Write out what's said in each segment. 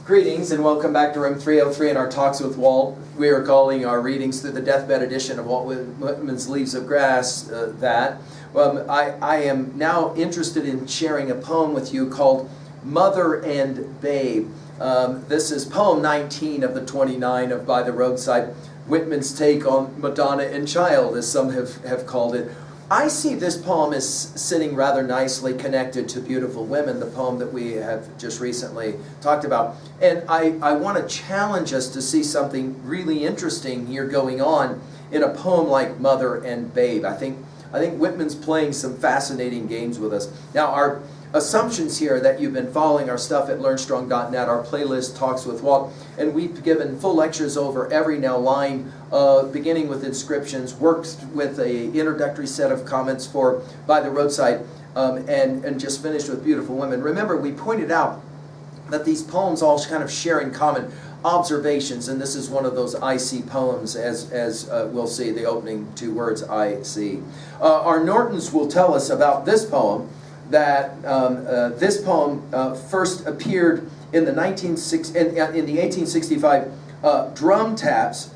Greetings and welcome back to room 303 in our Talks with Walt. We are calling our readings through the deathbed edition of Walt Whitman's Leaves of Grass that. I am now interested in sharing a poem with you called Mother and Babe. This is poem 19 of the 29 of By the Roadside, Whitman's take on Madonna and Child, as some have called it. I see this poem as sitting rather nicely connected to Beautiful Women, the poem that we have just recently talked about. And I want to challenge us to see something really interesting here going on in a poem like Mother and Babe. I think Whitman's playing some fascinating games with us. Now, our assumptions here that you've been following our stuff at learnstrong.net, our playlist Talks with Walt, and we've given full lectures over every now line, beginning with inscriptions, worked with an introductory set of comments for By the Roadside, and just finished with Beautiful Women. Remember, we pointed out that these poems all kind of share in common observations, and this is one of those I see poems, as we'll see, the opening two words, I see. Our Nortons will tell us about this poem, that this poem first appeared in the 1865 drum taps,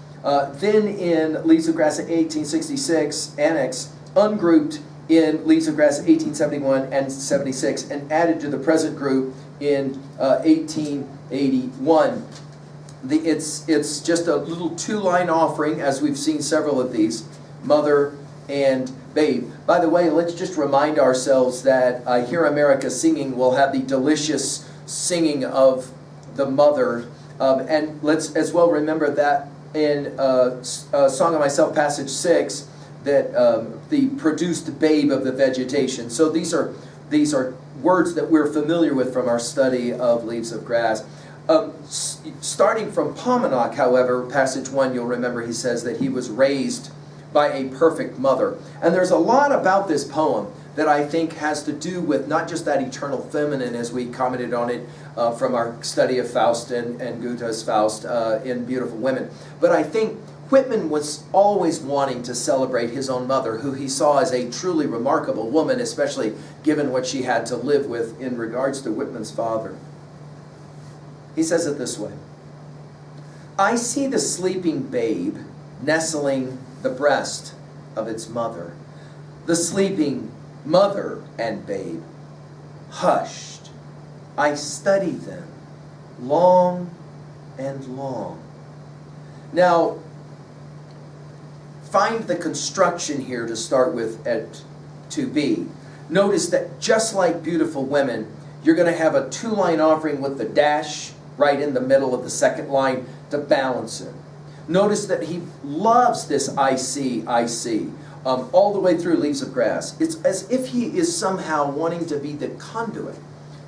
then in Leaves of Grass 1866 annex, ungrouped in Leaves of Grass 1871 and 76, and added to the present group in 1881. It's just a little two-line offering, as we've seen several of these, Mother and Babe. By the way, let's just remind ourselves that Hear America Singing will have the delicious singing of the mother. And let's as well remember that in Song of Myself, passage 6, that the produced babe of the vegetation. So these are words that we're familiar with from our study of Leaves of Grass. Starting from Paumanok, however, passage 1, you'll remember he says that he was raised by a perfect mother. And there's a lot about this poem that I think has to do with not just that eternal feminine, as we commented on it from our study of Faust and Goethe's Faust in Beautiful Women, but I think Whitman was always wanting to celebrate his own mother, who he saw as a truly remarkable woman, especially given what she had to live with in regards to Whitman's father. He says it this way: I see the sleeping babe nestling the breast of its mother, the sleeping mother and babe, hushed. I study them long and long. Now, find the construction here to start with at 2b. Notice that just like Beautiful Women, you're going to have a two-line offering with the dash right in the middle of the second line to balance it. Notice that he loves this I see, all the way through Leaves of Grass. It's as if he is somehow wanting to be the conduit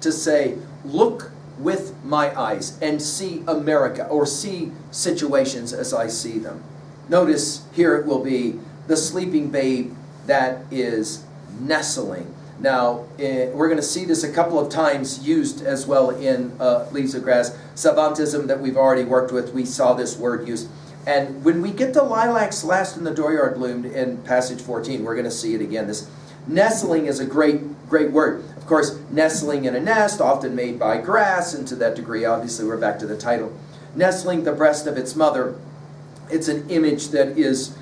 to say, look with my eyes and see America, or see situations as I see them. Notice here it will be the sleeping babe that is nestling. Now, we're going to see this a couple of times used as well in Leaves of Grass. Savantism that we've already worked with, we saw this word used. And when we get to lilacs last in the dooryard bloomed in passage 14, we're going to see it again. This nestling is a great word. Of course, nestling in a nest, often made by grass, and to that degree, obviously, we're back to the title. Nestling the breast of its mother. It's an image that is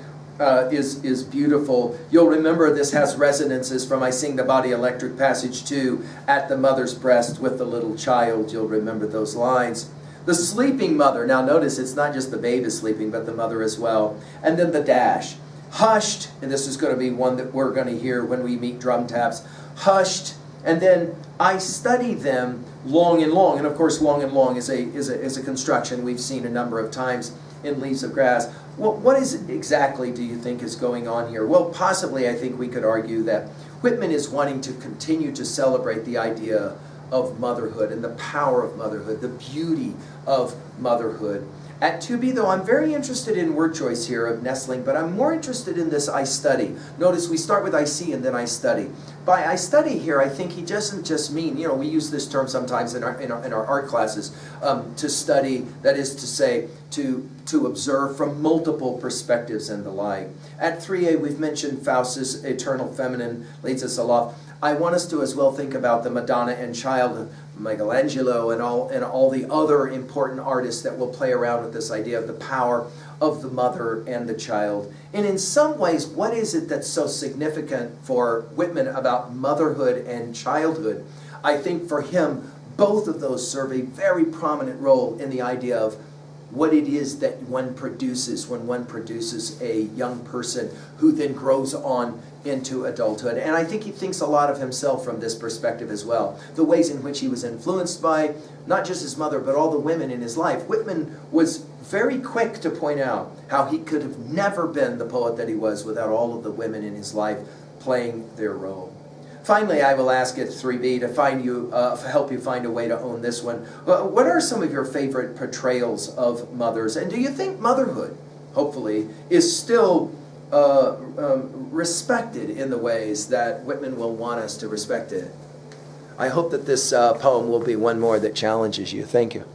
beautiful. You'll remember this has resonances from I Sing the Body Electric, passage 2, at the mother's breast with the little child. You'll remember those lines. The sleeping mother. Now notice it's not just the babe is sleeping, but the mother as well. And then the dash. Hushed, and this is going to be one that we're going to hear when we meet drum taps. Hushed, and then I study them long and long. And of course, long and long is a construction we've seen a number of times in Leaves of Grass. Well, what is it exactly do you think is going on here? Well, possibly I think we could argue that Whitman is wanting to continue to celebrate the idea of motherhood and the power of motherhood, the beauty of motherhood. At 2b, though, I'm very interested in word choice here of nestling, but I'm more interested in this I study. Notice we start with I see and then I study. By I study here, I think he doesn't just mean, we use this term sometimes in our art classes, to study, that is to say, to observe from multiple perspectives and the like. At 3a, we've mentioned Faust's eternal feminine leads us aloft. I want us to as well think about the Madonna and Child Michelangelo and all the other important artists that will play around with this idea of the power of the mother and the child. And in some ways, what is it that's so significant for Whitman about motherhood and childhood? I think for him, both of those serve a very prominent role in the idea of what it is that one produces when one produces a young person who then grows on into adulthood. And I think he thinks a lot of himself from this perspective as well. The ways in which he was influenced by not just his mother, but all the women in his life. Whitman was very quick to point out how he could have never been the poet that he was without all of the women in his life playing their role. Finally, I will ask at 3B to help you find a way to own this one. What are some of your favorite portrayals of mothers? And do you think motherhood, hopefully, is still respected in the ways that Whitman will want us to respect it? I hope that this poem will be one more that challenges you. Thank you.